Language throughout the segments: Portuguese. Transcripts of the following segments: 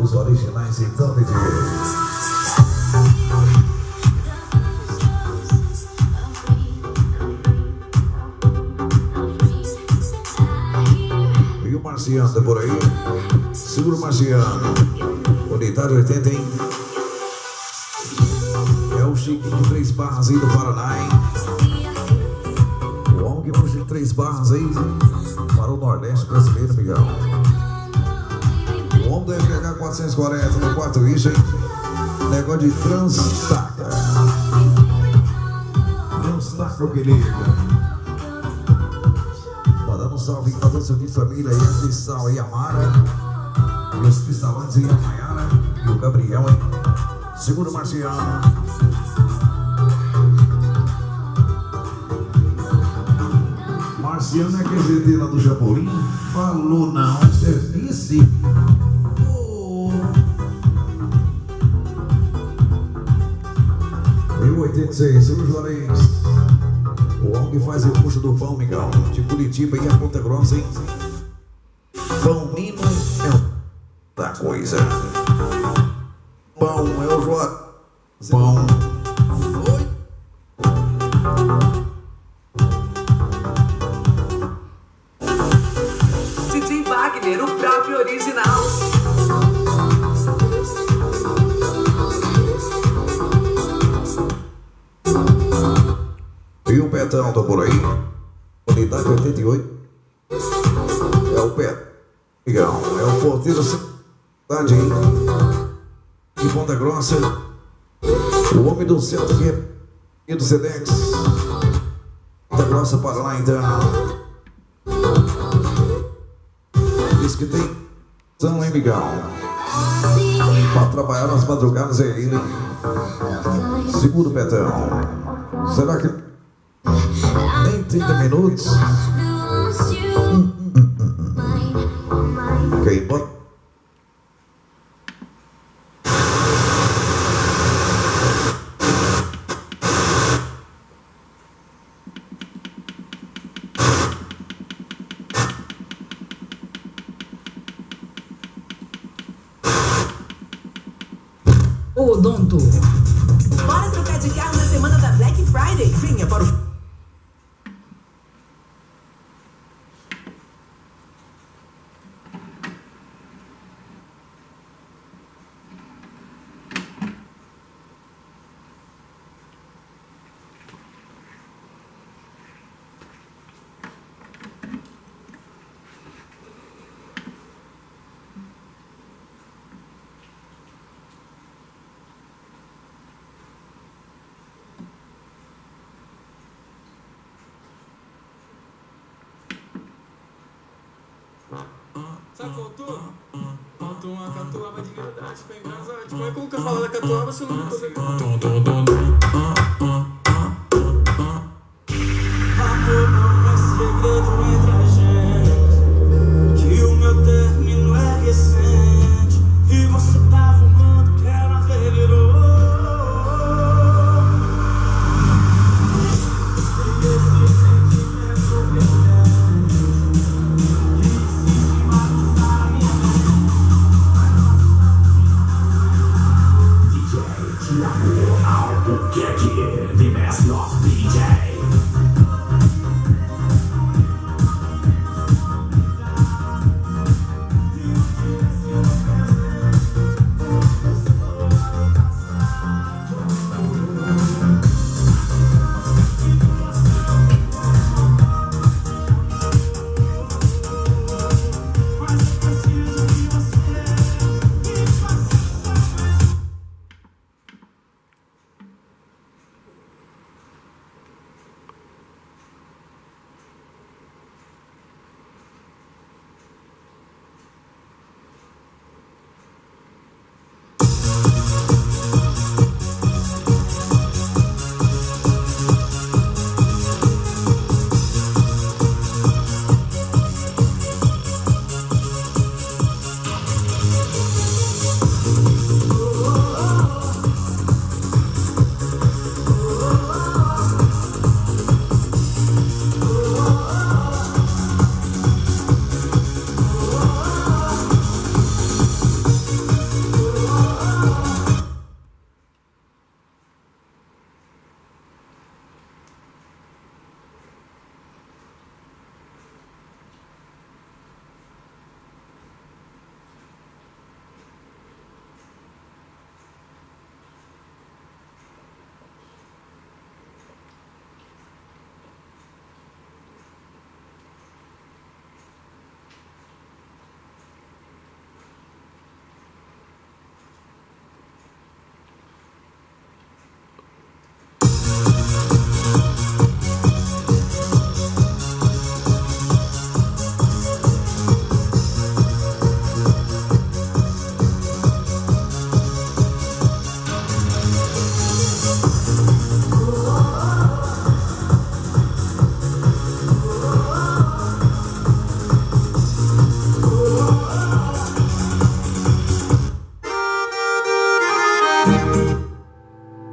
os originais então, DJ. E o Marciano tá por aí. Segura o Marciano. Unidade 80, hein? É o Chiquinho 3 barras aí do Paraná, hein? O homem que puxa 3 barras aí para o Nordeste brasileiro, Miguel. O homem deve pegar 440 no quarto eixo, hein? Negócio de transtaca. Transtaca, o querido. Mandando um salve para toda a sua família aí, a Cristal e a Mara. E os cristalantes aí, a Maiara e o Gabriel, hein? Segura o Marciano. Marciano é aquele lá do Chapolin? Falou não, você disse. E 86, Silvio Juarez. O homem que faz o puxo do pão, Miguel. De Curitiba e a Ponta Grossa, hein? Pão Nino é da coisa. Pão é o João. Pão. DJ Wagner, o próprio original. E o Petão tá por aí. Unidade 88. É o Pet. Legal. É o porteiro cidade aí. De Ponta Grossa. O homem do céu aqui e do Sedex. Ponta Grossa para lá então. Diz que tem são, hein, Miguel? Para trabalhar nas madrugadas é ele. Segura o Petão. Será que tem 30 minutos? Ok, bora. Odonto. Bora trocar de carro na semana da Black Friday? Venha para o... Sabe, faltou? Faltou uma catuaba de verdade pra engrasar. Como é que eu nunca falo da catuaba se eu não tô vendo? Amor, não é segredo entre a gente, que o meu término é recente e você tá arrumando que ela revirou. E esse sentimento perdente Tiago Alto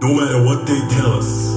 No matter what they tell us,